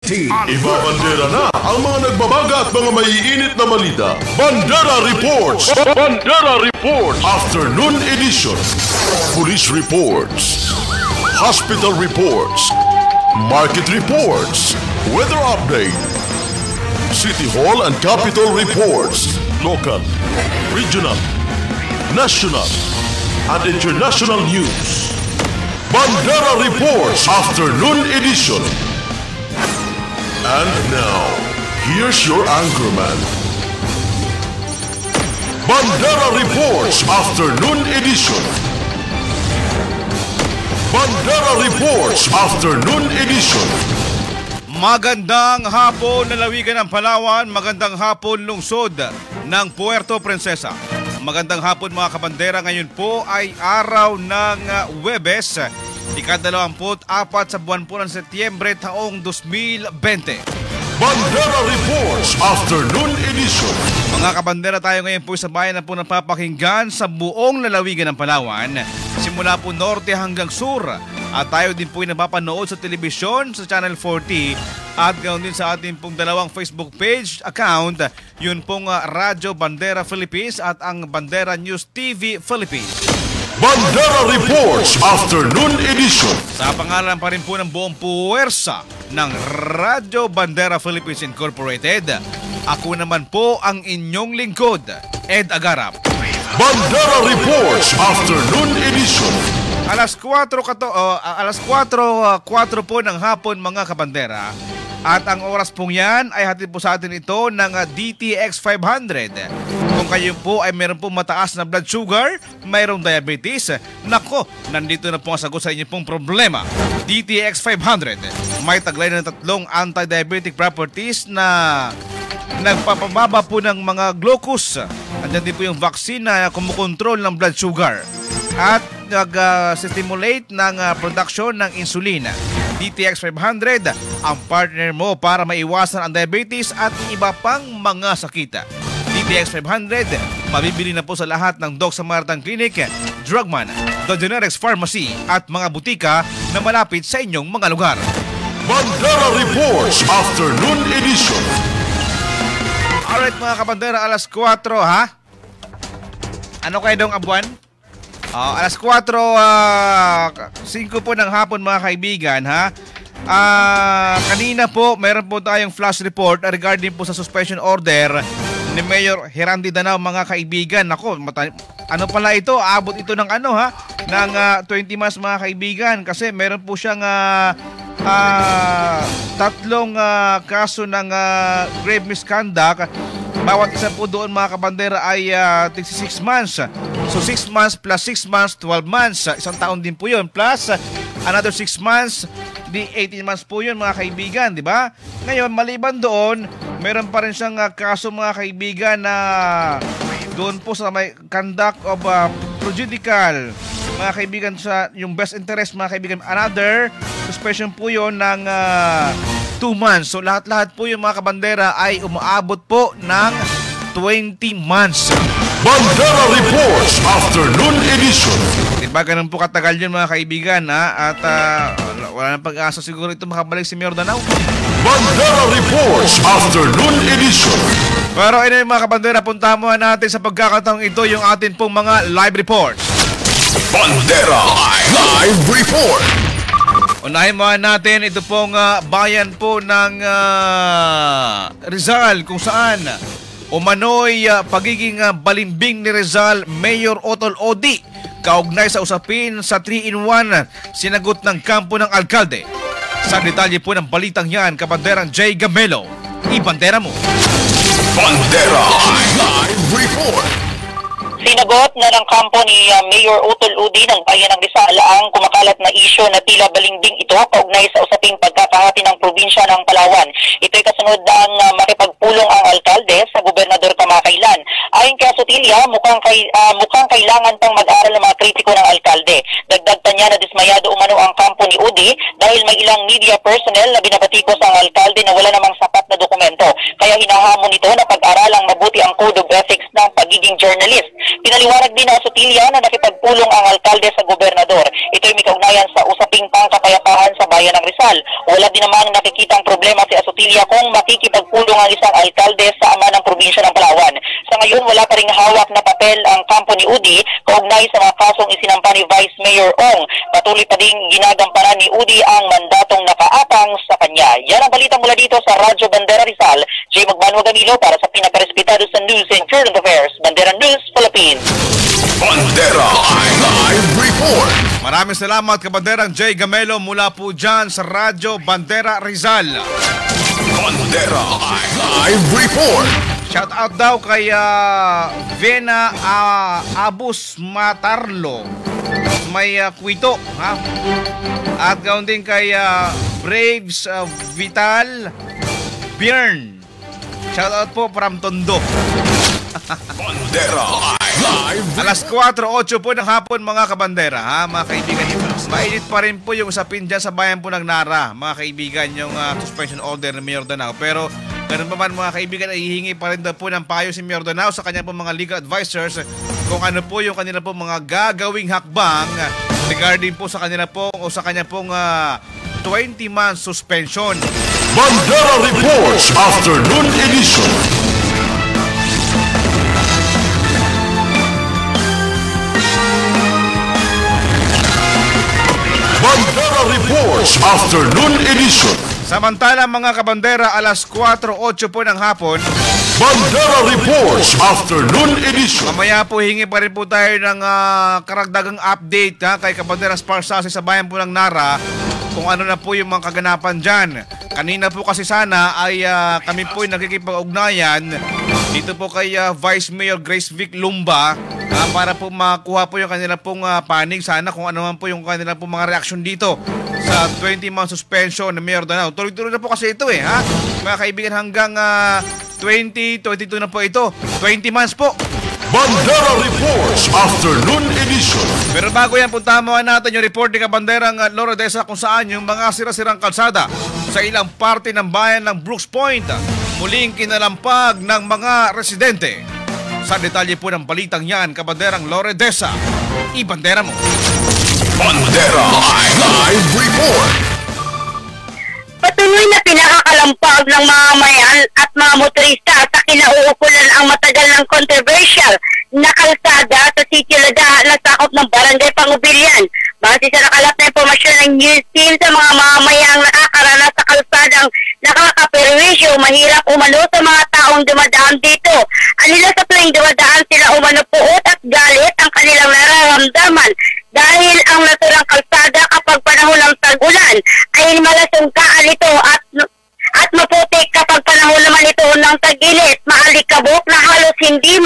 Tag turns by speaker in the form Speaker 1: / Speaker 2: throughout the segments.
Speaker 1: Ibabandera na ang mga nagbabaga at mga maiinit na balita. Bandera Reports! Bandera Reports! Afternoon edition. Police reports. Hospital reports. Market reports. Weather update. City Hall and Capitol reports. Local, regional, national, and international news. Bandera Reports Afternoon Edition. And now, here's your anchorman. Bandera Reports Afternoon Edition. Bandera Reports Afternoon Edition.
Speaker 2: Magandang hapon lalawigan ng Palawan, magandang hapon lungsod ng Puerto Princesa. Magandang hapon mga kabandera, ngayon po ay araw ng Huwebes, ika-24 sa buwan po ng Setyembre taong 2020.
Speaker 1: Bandera Reports Afternoon Edition.
Speaker 2: Mga kabandera, tayo ngayon po sa bayan na po napapakinggan sa buong lalawigan ng Palawan, simula po norte hanggang sur. At tayo din po ay napapanood sa telebisyon sa Channel 40 at ganoon din sa ating pong dalawang Facebook page account, yun pong Radyo Bandera Philippines at ang Bandera News TV Philippines.
Speaker 1: Bandera Reports Afternoon Edition.
Speaker 2: Sa pangalan pa rin po ng buong puwersa ng Radyo Bandera Philippines Incorporated, ako naman po ang inyong lingkod, Ed Agarap.
Speaker 1: Bandera Reports Afternoon Edition.
Speaker 2: Alas 4 po ng hapon mga kabandera. At ang oras pong yan ay hatid po sa atin ito ng DTX 500. Kung kayo po ay meron pong mataas na blood sugar, mayroong diabetes, nako, nandito na po ang sagot sa inyong pong problema. DTX 500. May taglay ng tatlong anti-diabetic properties na nagpapababa po ng mga glucose. Andyan din po yung vaccine na kumukontrol ng blood sugar at nag-stimulate ng production ng insulina. DTX 500, ang partner mo para maiwasan ang diabetes at iba pang mga sakita. DTX 500, mabibili na po sa lahat ng Doc Samaritan Clinic, Drugman, The Generics Pharmacy at mga butika na malapit sa inyong mga lugar.
Speaker 1: Bandera Reports Afternoon Edition.
Speaker 2: Alright mga kabandera, alas 4 ha? Ano kayo dong abuan? Alas 4, 5 po ng hapon mga kaibigan ha. Kanina po meron po tayong flash report regarding po sa suspension order ni Mayor Herandi Danao mga kaibigan. Nako, ano pala ito? Abot ito ng ano ha? Ng 20 months mga kaibigan, kasi meron po siyang tatlong kaso ng grave misconduct. Bawat isa po doon mga kabandera ay 6 months. So 6 months plus 6 months, 12 months. Isang taon din po yun. Plus another 6 months, di 18 months po yun mga kaibigan, di ba? Ngayon, maliban doon, meron pa rin siyang kaso mga kaibigan na doon po sa may conduct of prejudicial mga kaibigan sa yung best interest mga kaibigan. Another suspension po yun ng 2 months. So lahat-lahat po yung mga kabandera ay umaabot po ng 20 months.
Speaker 1: Bandera Reports Afternoon Edition.
Speaker 2: Diba ganun po katagal yun mga kaibigan ha? At wala nang pag-asa siguro ito makabalik si Mayor Danao.
Speaker 1: Bandera Reports Afternoon Edition.
Speaker 2: Pero ano yung mga kabandera, puntahan mo natin sa pagkakataong ito yung atin pong mga live reports.
Speaker 1: Bandera Live Report.
Speaker 2: Unahin mo natin ito pong bayan po ng Rizal, kung saan umano'y pagiging balimbing ni Rizal Mayor Otol Odi kaugnay sa usapin sa 3-in-1 sinagot ng kampo ng alkalde. Sa detalye po ng balitang yan, kabanderang Jay Gamelo, ibandera mo.
Speaker 1: Bandera Live Report.
Speaker 3: Sinagot na ng kampo ni Mayor Otol Udi ng bayan ng Rizal ang kumakalat na isyo na tila balimbing ito kaugnay sa usaping pagkakahati ng probinsya ng Palawan. Ito'y kasunod ng makipagpulong ang alkalde sa gobernador kamakailan. Ayon kay Sotilia, mukhang kailangan pang mag-aral ng mga kritiko ng alkalde. Dagdag pa niya na dismayado umano ang kampo ni Udi dahil may ilang media personnel na binabatikos ang alkalde na wala namang sapat na dokumento. Kaya hinahamon nito na pag-aralang mabuti ang code of ethics ng pagiging journalist. Pinaliwanag din na Sotilia na nakipagpulong ang alkalde sa gobernador. Ito'y may kaugnayan sa usaping pangkapayapaan sa bayan ng Rizal. Wala din naman nakikitang problema si Sotilia kung makikipagpulong ang isang alkalde sa ama ng probinsya ng Palawan. Sa ngayon, wala pa ring hawak na papel ang kampo ni Udi kaugnay sa mga kasong isinampa ni Vice Mayor Ong. Patuloy pa ding ginagampanan ni Udi ang mandatong nakaatang sa kanya. Yan ang balita mula dito sa Radyo Bandera Rizal. J. Magbanwa Gamilo para sa pinakarespetado sa News and Current Affairs. Bandera News, Philippines.
Speaker 1: Bandera Live Report.
Speaker 2: Maraming salamat Kabanderang J. Gamelo mula po dyan sa Radyo Bandera Rizal.
Speaker 1: Bandera Live Report.
Speaker 2: Shout out daw kay Vena Abus Matarlo. May Kuito, ha? At gawin din kay Braves Vital Bjorn. Shout out po from Tondo.
Speaker 1: Bandera Live Report.
Speaker 2: Alas 4:08 po ng hapon mga kabandera, ha, mga kaibigan. Mainit pa rin po yung usapin dyan sa bayan po ng Nara, mga kaibigan, yung suspension order ni Mayor Danao. Pero ganun pa man mga kaibigan, ay hihingi pa rin daw po ng payo si Mayor Danao sa kanya po mga legal advisors kung ano po yung kanila po mga gagawing hakbang regarding po sa kanila po o sa kanya pong 20-month suspension.
Speaker 1: Bandera Reports Afternoon Edition. Bandera Reports Afternoon Edition.
Speaker 2: Samantala mga kabandera, alas 4:08 po ng hapon.
Speaker 1: Bandera Reports Afternoon Edition.
Speaker 2: Mamaya po hingi pa rin po tayo ng karagdagang update kay Kabandera Sparsase sa bayan po ng Nara kung ano na po yung mga kaganapan dyan. Kanina po kasi sana ay kami po ay nakikipag-ugnayan dito po kay Vice Mayor Grace Vic Lumba para po makuha po yung kanila pong panig sana kung ano man po yung kanila pong mga reaksyon dito sa 20-month suspension ng Mayor Danao. Tuloy-tuloy na po kasi ito ha. Mga kaibigan, hanggang 2022 na po ito. 20 months po.
Speaker 1: Bandera Reports Afternoon Edition.
Speaker 2: Pero bago yan, puntahan mo natin yung report ni Kabanderang Laura Desa kung saan yung mga sira-sirang kalsada sa ilang parte ng bayan ng Brooks Point muling kinalampag ng mga residente. Sa detalye po ng balitang yan, Kabanderang Laura Desa, ibandera mo.
Speaker 1: Bandera Live Report.
Speaker 4: Patuloy na pinakakalampag ng mga mayan at mga motorista sa kinauukulan ang matagal ng controversial na kalsada sa Sitio Lada na sakop ng Barangay Pangubilyan. Base sa nakalap na impormasyon ng news team sa mga mamamayang nakakaranas sa kalsadang nakakaperwisyo, mahirap umano sa mga taong dumadaan dito. Anila sa tuwing dumadaan sila umano puot at galit ang kanilang nararamdaman dahil ang naturang kalsada kapag panahon ng tag-ulan ay malasungkaan ito at maputik kapag panahon naman ito ng tag-init, maalikabok na halos hindi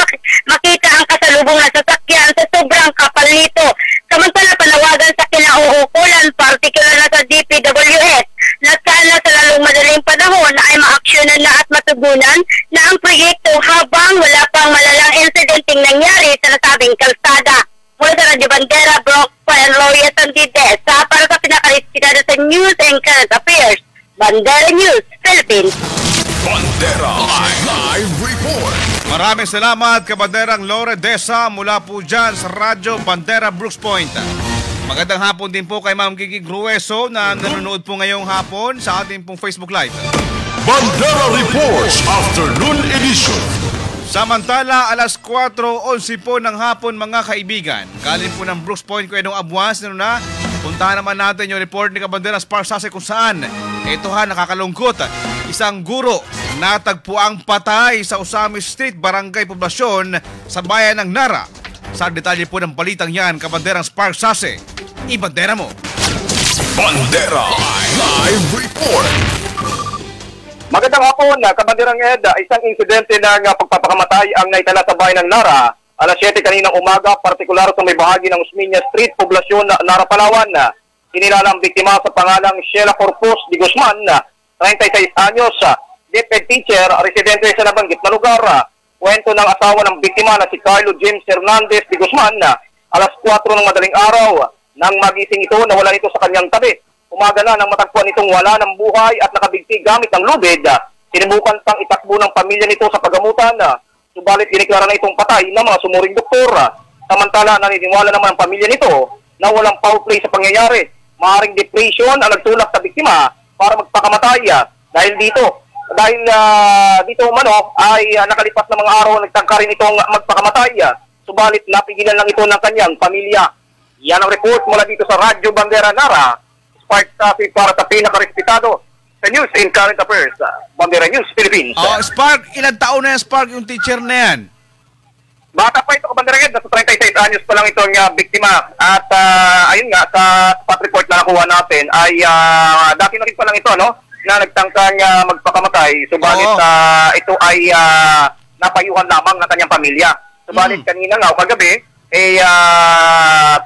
Speaker 4: makita ang kasalubong na sasakyan sa sobrang kapal nito. Samantala panawagan sa kinauukulan, partikular na sa DPWS, na sana sa lalong madaling panahon ay maaksyonan na at matugunan na ang proyekto habang wala pang malalang insidenteng nangyari sa nasabing kalsada. Mula sa Radyo Bandera, Brock and Loria Santides, para sa pinakaliskita sa News and Current Affairs, Bandera News, Philippines.
Speaker 1: Bandera Live Report.
Speaker 2: Maraming salamat Kabanderang Laura Desa mula po dyan sa Radyo Bandera Brooks Point. Magandang hapon din po kay Ma'am Gigi Grueso na nanonood po ngayong hapon sa ating pong Facebook Live.
Speaker 1: Bandera Reports Afternoon Edition.
Speaker 2: Samantala, alas 4:11 po ng hapon mga kaibigan. Galing po ng Brooks Point, Kuedong Abuas, na puntahan naman natin yung report ni Kabandera Sparsase kung saan ito nakakalungkot. Isang guro natagpuang patay sa Usami Street, Barangay Poblasyon sa bayan ng Nara. Sa detalye po ng balitang yan, Kabanderang Sparsase, ibandera mo.
Speaker 1: Bandera Live Report.
Speaker 5: Magandang hapon, Kabanderang Ed. Isang insidente ng pagpapakamatay ang naitala sa bayan ng Nara. Alas 7 kaninang umaga, partikular sa may bahagi ng Usmiña Street, Poblasyon, Nara, Palawan. Kinilala ang biktima sa pangalang Sheila Corpus de Guzman, 36 anyos, DepEd teacher, residente sa nabanggit na lugar. Kwento ng asawa ng biktima na si Carlo James Hernandez de Guzman, alas 4 ng madaling araw, nang magising ito, nawala ito sa kanyang tabi. Umaga na nang matagpuan itong wala ng buhay at nakabigti gamit ng lubid. Sinubukan pang itakbo ng pamilya nito sa pagamutan. Subalit diniklara na itong patay ng mga sumuring doktora. Samantala naniniwala naman ang pamilya nito na walang foul play sa pangyayari. Maaaring depression ang nagtulak sa biktima para magpakamatay. Dahil dito umano ay nakalipas na mga araw nagtangka rin itong magpakamatay. Subalit napigilan lang ito ng kanyang pamilya. Yan ang report mula dito sa Radyo Bandera Nara. Spark Traffic para sa pinaka-respetado sa News in Current Affairs. Bandera News Philippines.
Speaker 2: Oh, Spark, ilang taon na yan, Spark, yung teacher na yan?
Speaker 5: Bata pa ito, Kabandera Ed, nasa 36 anyos pa lang itong biktima. At ayun nga, sa spot report na nakuha natin ay dati na rin pa lang ito, no? Na nagtangkang magpakamatay. Subalit ito ay napayuhan lamang ng kanyang pamilya. Subalit kanina nga o kagabi,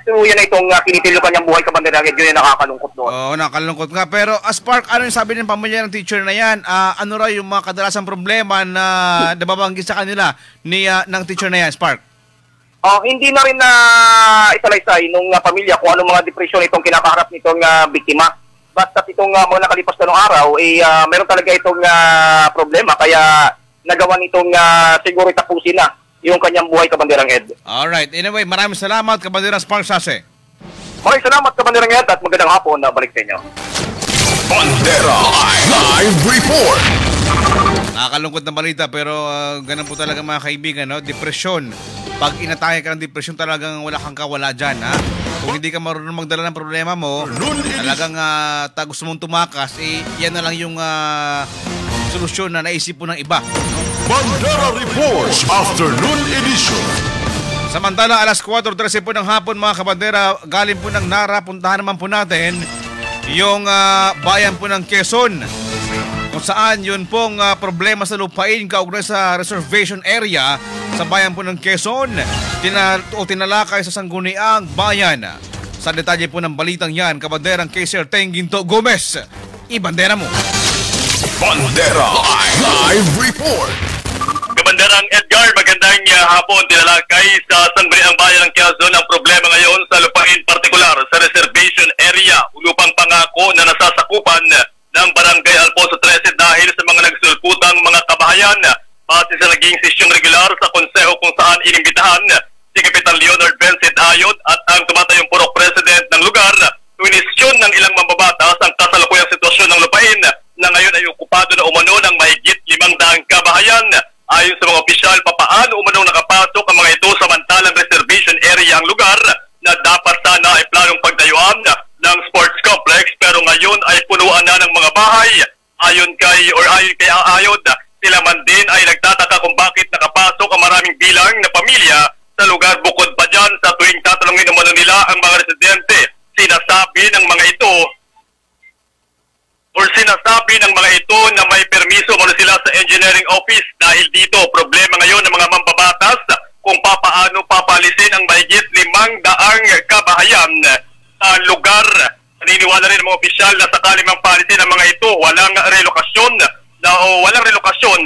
Speaker 5: tuluyan na itong kinitil yung kanyang buhay, Kabandera Ed. Yun yung nakakalungkot doon.
Speaker 2: Oo, nakalungkot nga. Pero Spark, ano yung sabi ng pamilya ng teacher na yan? Ano raw yung mga kadalasang problema na nababanggit sa kanila ng teacher na yan, Spark?
Speaker 5: Hindi na rin na isalaysay nung pamilya kung anong mga depresyon itong kinakaharap nitong biktima. Basta itong mga nakalipas na nung araw, meron talaga itong problema. Kaya nagawa nitong siguro itapusin na yung kanyang buhay, Kabanderang Ed.
Speaker 2: Alright. Anyway, maraming salamat, Kabanderang Spark Sase.
Speaker 5: Maraming salamat, Kabanderang Ed, at magandang hapon na balik sa inyo.
Speaker 1: Bandera Live Report.
Speaker 2: Nakakalungkot na balita pero ganun po talaga mga kaibigan, no? Depresyon. Pag inatake ka ng depresyon, talagang wala kang kawala dyan, ha? Kung hindi ka marunong magdala ng problema mo, talagang gusto mong tumakas, yan na lang yung solusyon na naisip po ng iba.
Speaker 1: Bandera Reports Afternoon Edition.
Speaker 2: Samantala, alas 4:13 po ng hapon mga kabandera, galing po ng Nara, puntahan naman po natin yung bayan po ng Quezon. Kung saan yun pong problema sa lupain kaugnay sa reservation area sa bayan po ng Quezon. Tinalakay sa sangguniang bayan. Sa detalye po ng balitang yan, kabanderang Kaiser Tenginto Gomez. Ibandera mo.
Speaker 1: Bandera Live Report.
Speaker 6: Kabanderang Edgar, magandang hapon. Tinalakay sa sangguniang bayan ng Quezon ang problema ngayon sa lupain, partikular sa reservation area, lupang pangako na nasasakupan ng Barangay Alfonso 13 dahil sa mga nagsulputang mga kabahayan. Base sa naging sesyong regular sa konseho kung saan inimbitahan si Kapitan Leonard Vincent Ayod at ang tumatayong purok president ng lugar, tuinisyon ng ilang mambabatas ang kasalukuyang sitwasyon ng lupain na ngayon ay okupado na umano ng mahigit 500 kabahayan. Ayon sa mga opisyal, papaano umanong nakapasok ang mga ito samantalang reservation area ang lugar na dapat sana ay planong pagdayuan ng sports complex pero ngayon ay punuan na ng mga bahay. Ayon kay Ayod, sila man din ay nagtataka kung bakit nakapasok ang maraming bilang na pamilya sa lugar. Bukod pa dyan, sa tuwing tatanungin umano nila ang mga residente, sinasabi ng mga ito na may permiso muna sila sa engineering office. Dahil dito, problema ngayon ng mga mambabatas kung papaano papalisin ang mahigit 500 kabahayan sa lugar. Naniniwala rin ng mga opisyal na sakali mang palisin ang mga ito, walang relokasyon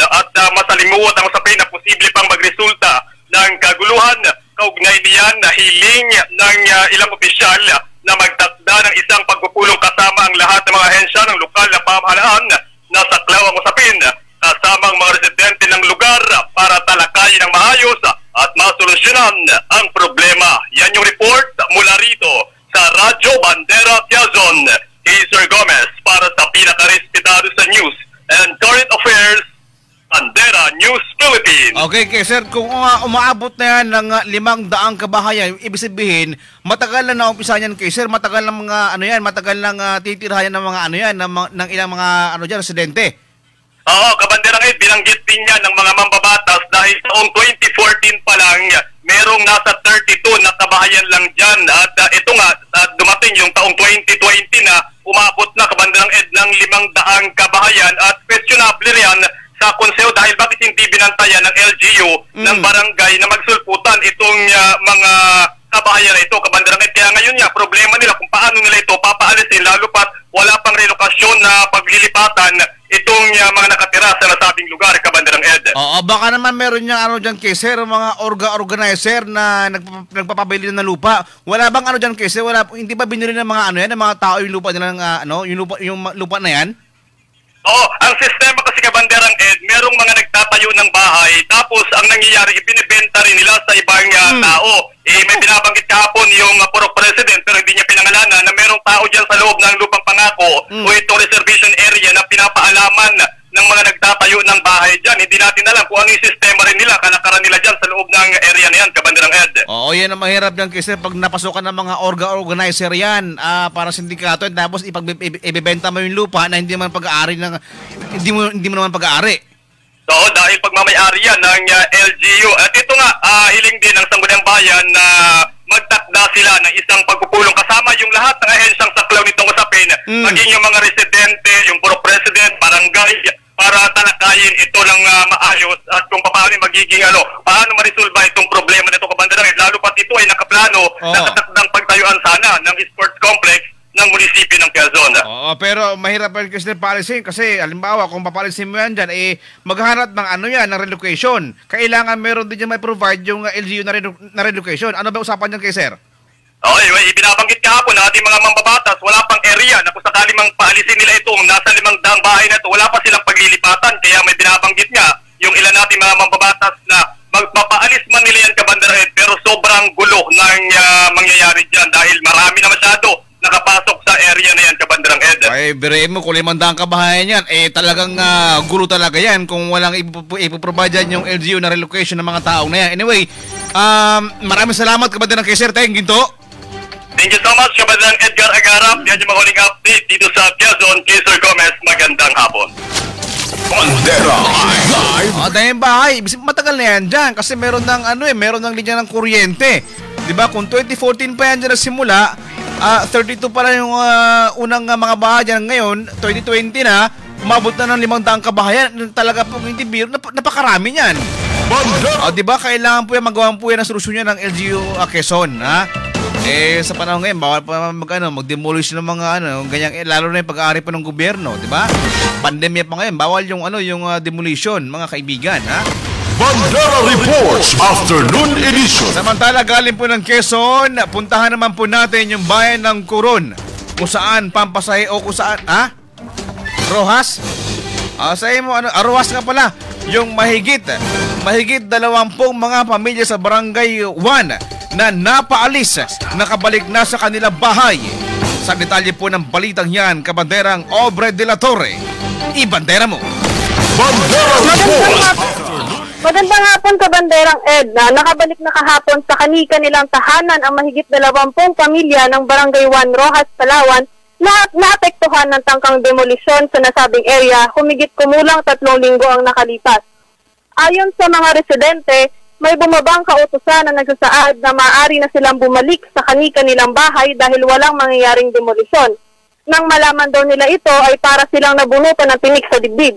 Speaker 6: at masalimuot ang usapin na posible pang magresulta ng kaguluhan. Kaugnay niyan na hiling ng ilang opisyal na magtakda ng isang pagpupulong kasama ang lahat ng mga ahensya ng lokal na pamahalaan na saklaw ang usapin kasama ang mga residente ng lugar para talakayin ng maayos at masolusyonan ang problema. Yan yung report mula rito sa Radyo Bandera Quezon. Kaiser Gomez para sa pinaka-respetado sa news and current affairs, Bandera News Philippines.
Speaker 2: Okay, sir, kung umaabot na yan ng 500 kabahayan, ibig sabihin, matagal na naumpisa niyan, sir, matagal na mga matagal lang titirhayan ng mga ng ilang mga residente.
Speaker 6: Oo, Kabanderang Ed, binanggit din yan ng mga mambabatas dahil taong 2014 pa lang, merong nasa 32 na kabahayan lang dyan. At ito nga, dumating yung taong 2020 na umabot na, Kabanderang Ed, ng 500 kabahayan. At questionable yan sa konseho dahil bakit hindi binantayan ng LGU ng barangay na magsulputan itong mga kabahayan na ito, Kabanderang Ed. Kaya ngayon nga, problema nila kung paano nila ito papaalisin, lalo pat wala pang relokasyon na paglilipatan itong mga nakatira sa nasabing lugar, Kabanderang Ed.
Speaker 2: Oo, baka naman meron niyang sir, mga organizer na nagpapabili ng lupa. Wala bang sir? Hindi ba binili ng mga ng mga tao yung lupa nila yung lupa na yan?
Speaker 6: Oo, ang sistema kasi, Kabanderang Ed, merong mga nagtatayo ng bahay tapos ang nangyayari, ibinibenta rin nila sa ibang tao. May binabanggit kahapon yung Purok President pero hindi niya pinangalanan na merong tao dyan sa loob ng lupang pangako o itong reservation area na pinapaalaman ng mga nagtatayo ng bahay dyan. Hindi natin alam kung ano yung sistema rin nila, kalakaran nila dyan sa loob ng area na yan, Kabanderang Ed.
Speaker 2: Oo, yan ang mahirap dyan kasi pag napasukan ng mga organizer yan para sindikato tapos ibibenta mo yung lupa na hindi naman pag-aari hindi mo naman pag-aari.
Speaker 6: Oo, dahil pagmamayari yan ng LGU. At ito nga, hiling din ng Sangguniang Bayan na magtakda sila ng isang pagpupulong kasama yung lahat ng ahensyang saklaw nitong usapin, maging yung mga residente, yung Purok President, barangay, para talakayin ito ng maayos at kung paano magiging paano ma-resolve itong problema nito, Kabanderang Ed. Lalo pat ito ay nakaplano, nakatakdang pagtayuan sana ng sports complex ng munisipyo ng Quezon.
Speaker 2: Oo, pero mahirap pa rin kasi paalisin kasi halimbawa kung papalisin mo yan dyan, maghanap ng ng relocation. Kailangan meron din dyan may provide yung LGU na relocation. Ano ba usapan dyan kay sir?
Speaker 6: Okay, ibinabanggit kahapon na ating mga mambabatas, wala pang area na kung sakali mang paalisin nila itong nasa 500 bahay na ito, wala pa silang paglilipatan. Kaya may binabanggit nga yung ilan nating mga mambabatas na magpapaalis man nila yan, Kabanderang Ed, pero sobrang gulo ng mangyayari dyan dahil marami na masyado nakapasok sa area na yan, Kabanderang Ed.
Speaker 2: Ay, birahin mo, kung 500 kabahayan yan, talagang gulo talaga yan kung walang ipoprovide dyan yung LGU na relocation ng mga taong na yan. Anyway, maraming salamat, Kabanderang kay Sir Teng Ginto.
Speaker 6: Thank you so much, Kabanderang Edgar Agarap. Yan yung mga huling update dito sa Quezon. Kay Sir Gomez, magandang hapon.
Speaker 1: Bandera Live.
Speaker 2: Dahil bahay, matagal na yan dyan kasi meron ng meron ng linya ng kuryente. Diba? Kung 2014 pa yan dyan nagsimula, 32 pa lang yung unang mga bahay dyan. Ngayon, 2020 na, umabot na ng 500 kabahayan. Talaga po, hindi biro, napakarami yan. Diba? Kailangan po yan, magawa po yan ang solusyon yan ng LGU Quezon. Sa panahon ngayon, bawal pa mag-demolish ng mga ganyan, lalo na yung pag-aari pa ng gobyerno, diba? Pandemya pa ngayon, bawal yung demolition, mga kaibigan,
Speaker 1: Bandera Reports Afternoon Edition.
Speaker 2: Samantala, galing po ng Quezon, puntahan naman po natin yung bayan ng Coron. Kung saan, Pampasay o kung saan, Rojas? Sabi mo, Rojas nga pala, yung mahigit 20 mga pamilya sa Barangay 1 na napaalis, nakabalik na sa kanilang bahay. Sa detalye po ng balitang yan, Kabanderang Obre de la Torre, ibandera mo.
Speaker 1: Bandera Reports.
Speaker 4: Magandang hapon, Kabanderang Ed, na nakabalik na kahapon sa kanilang tahanan ang mahigit 20 pamilya ng Barangay 1 Rojas, Palawan na naapektuhan ng tangkang demolisyon sa nasabing area humigit kumulang 3 linggo ang nakalipas. Ayon sa mga residente, may bumabang kautusan na nagsasaad na maaari na silang bumalik sa kanilang bahay dahil walang mangyayaring demolisyon. Nang malaman daw nila ito ay para silang nabunutan ng tinik sa dibdib.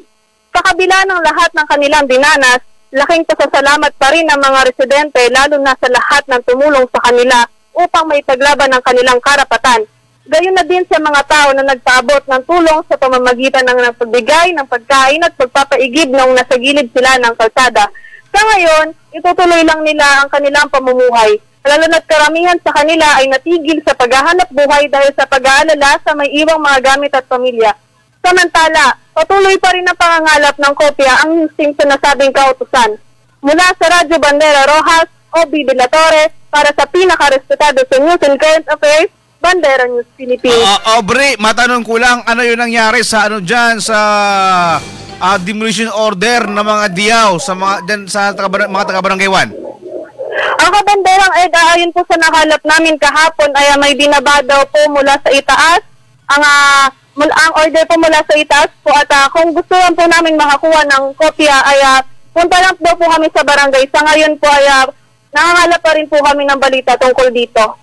Speaker 4: Sa kabila ng lahat ng kanilang dinanas, laking pasasalamat pa rin ng mga residente lalo na sa lahat ng tumulong sa kanila upang maipaglaban ng kanilang karapatan. Gayon na din sa mga tao na nagpaabot ng tulong sa pamamagitan ng pagbigay ng pagkain at pagpapaigib nung nasa gilid sila ng kalsada. Sa ngayon, itutuloy lang nila ang kanilang pamumuhay. Lalo na't karamihan sa kanila ay natigil sa paghahanap buhay dahil sa pag-aalala sa may iwang mga gamit at pamilya. Samantala, patuloy pa rin ang pangangalap ng kopya ang husting sa nasabing kautusan. Mula sa Radyo Bandera Rojas, Obi de la Torre, para sa pinaka-respetado sa News and Current Affairs, Bandera News Philippines.
Speaker 2: Aubrey, matanong ko lang, ano yung nangyari sa dyan sa demolition order ng mga diyaw sa mga taga-Barangay 1?
Speaker 4: Ang Kabanderang Ed, ayon po sa nakalap namin kahapon ay may binaba daw po mula sa itaas. Ang order po mula sa itaas po at kung gusto lang po namin makakuha ng kopya ay punta lang daw po kami sa barangay. Sa ngayon po ay nangangalap pa rin po kami ng balita tungkol dito.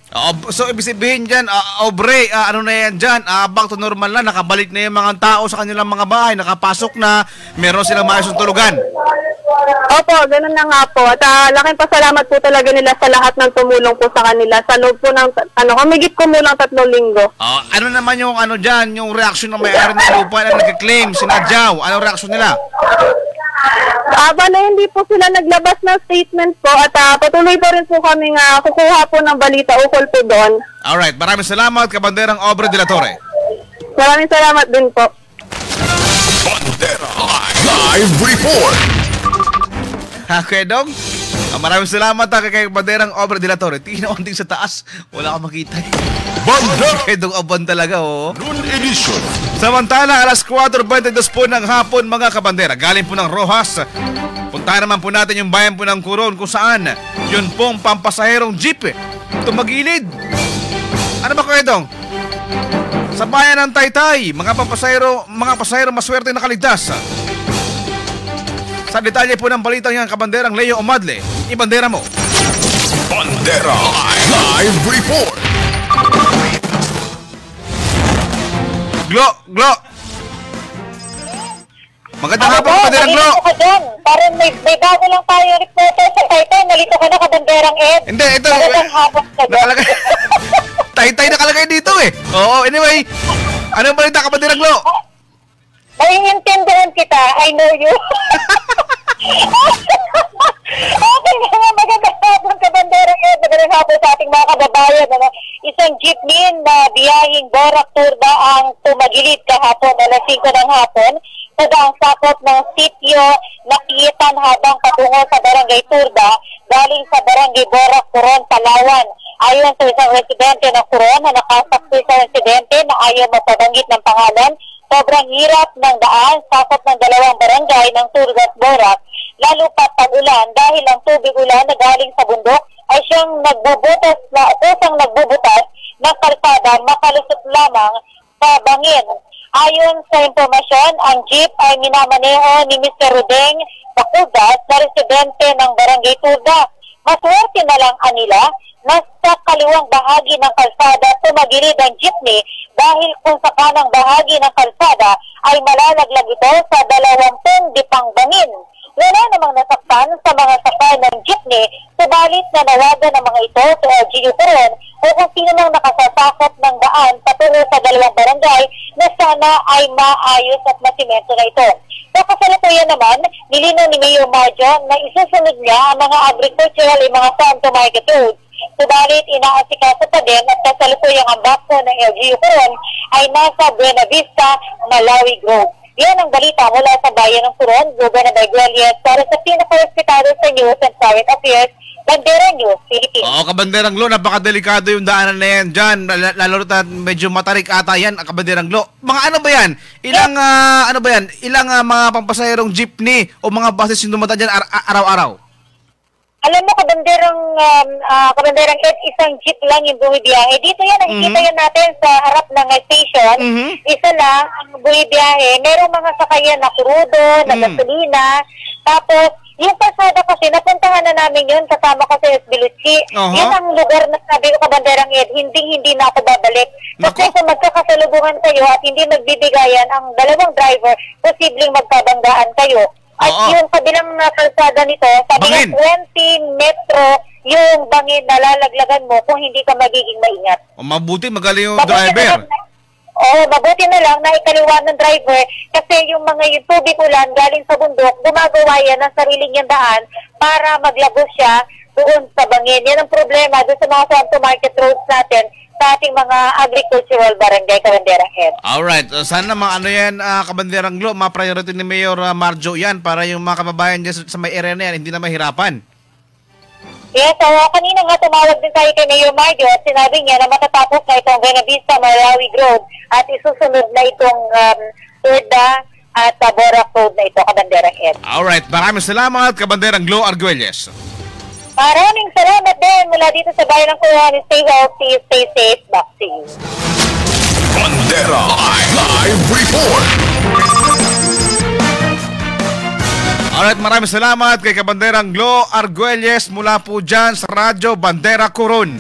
Speaker 2: So ibig sabihin dyan, Aubrey, ano na yan dyan, back to normal na, nakabalik na yung mga tao sa kanilang mga bahay, nakapasok na, meron silang maayos ng tulugan.
Speaker 4: Opo, ganun na nga po. At laking pasalamat po talaga nila sa lahat ng tumulong po sa kanila. Sa loob po ng, humigit kumulang 3 linggo.
Speaker 2: Ano naman yung dyan, yung reaksyon ng may-ari ng lupa na nag-claim, sinadyaw, anong reaksyon nila?
Speaker 4: Bale, hindi po sila naglabas ng statement po at patuloy pa rin po kami kukuha po ng balita ukol po doon.
Speaker 2: Alright, maraming salamat, Kabanderang Obre de la Torre.
Speaker 4: Maraming salamat din po.
Speaker 1: Bandera Live Report.
Speaker 2: Okay, Dong? Maraming salamat kay Banderang Obra de la Torre. Tinaunting sa taas. Wala ka makita.
Speaker 1: Bandera
Speaker 2: Kay Dong Aban talaga, oh.
Speaker 1: Noon Edition.
Speaker 2: Samantala, alas 4:22 po ng hapon, mga kabandera. Galing po ng Rojas. Puntahan naman po natin yung bayan po ng Coron kung saan yun pong pampasaherong jeep tumagilid. Ano ba kayo, Dong? Sa bayan ng Taytay, mga pasahero maswerte na kaligtas. Sa detalye po ng balitang yan, kabanderang Leo Omadle, ibandera mo.
Speaker 1: Bandera Live Report.
Speaker 2: Glo! Magandang hapon, kabanderang Glo!
Speaker 4: Nalito ka dyan. Parang may bago lang tayo reporter sa Taytay. Nalito ka na, kabanderang Ed.
Speaker 2: Hindi, ito.
Speaker 4: Magandang hapon ka dyan.
Speaker 2: Nakalagay. Taytay nakalagay dito eh. Oo, anyway. Anong balita, kabanderang Glo?
Speaker 4: Naiintindihan kita. I know you. Okay nga, magandang hapon, kabanderang Ed. Magandang hapon sa ating mga kababayan. Isang jeepney na biyahing Borac-Turda ang tumagilid kahapon alas 5 ng hapon sa daang sakop ng sitio Nakitan habang patungo sa barangay Turda galing sa barangay Borac, Coron, Palawan. Ayon sa isang residente ng Coron na nakasaksi sa insidente na ayaw mapabanggit ng pangalan, sobrang hirap ng daan sakop ng dalawang barangay ng Turda at Borac, lalo pat pag-ulan dahil ang tubig ulan na galing sa bundok ay siyang nagbubutas ng kalsada makalusot lamang sa bangin. Ayon sa impormasyon, ang jeep ay minamaneho ni Mr. Rudeng Bacudas na residente ng Barangay Turda. Maswerte na lang anila na sa kaliwang bahagi ng kalsada tumagilid ang jeepney dahil kung sa kanang bahagi ng kalsada ay malalaglag ito sa 20 dipang bangin. Wala namang nasaktan sa mga sakay ng jeepney, subalit na nawagan ng mga ito sa LGU Coron o kung sino nang nakasasakop ng daan patungo sa dalawang barangay na sana ay maayos at masimento na ito. Sa kasalukuyan naman, nilinaw ni Mayor Majo na isusunod niya ang mga agricultural at mga farm to market roads. Subalit, inaasikaso pa din at kasalukuyang ang bakpo ng LGU Coron ay nasa Buena Vista, Malawi Grove. Yan ang balita mula sa bayan ng Coron, Ruben Abayguelias, para sa pinaka-respetado sa News and Current Affairs, Bandera News, Philippines.
Speaker 2: Oo, kabanderang Glo, napakadelikado yung daanan na yan dyan. Lalo na medyo matarik ata yan, kabanderang Glo. Mga ano ba yan? Ilang mga pampasaherong jeepney o mga buses yung dumadaan dyan araw-araw?
Speaker 4: Alam mo, kabanderang Ed, isang jeep lang yung bumibiyahe. Dito yan, nakikita yan natin sa harap ng station. Isa lang ang bumibiyahe. Merong mga sakayan na crudo, na gasolina. Tapos, yung pasada kasi, napuntahan na namin yun, kasama ko sa Esbiluchi. Yun ang lugar na sabi ko, kabanderang Ed, hindi na ako babalik. Kasi kung magkakasalubungan kayo at hindi magbibigayan ang dalawang driver, posibleng magkabanggaan kayo. At yung kabilang kalsada nito, sabi nga 20 metro yung bangin na lalaglagan mo kung hindi ka magiging maingat.
Speaker 2: Mabuti, magaling yung driver.
Speaker 4: Mabuti na lang na ikaliwa ng driver kasi yung mga yung tubig ulan galing sa bundok, gumagawa yan ng sarili niyang daan para maglabos siya doon sa bangin. Yan ang problema doon sa mga farm to market roads natin sa ating mga agricultural barangay, kabanderang Ed.
Speaker 2: Alright, sana yan, kabanderang Glo, ma-priority ni Mayor Marjo yan para yung mga kababayan dyan sa may area na yan, hindi na mahirapan.
Speaker 4: Yes, kanina nga tumawag din tayo kay Mayor Marjo at sinabi niya na matatapos na itong Buena Vista, Malawi Road at isusunod na itong Turda at Borac Road na ito, kabanderang Ed.
Speaker 2: Alright, maraming salamat, kabanderang Glo Arguelles.
Speaker 4: Maraming salamat din mula dito sa bayan ng Coron. Stay healthy, stay safe. Back to you.
Speaker 1: Bandera Live Report.
Speaker 2: Alright, maraming salamat kay kabanderang Glo Arguelles mula po dyan sa Radyo Bandera Coron.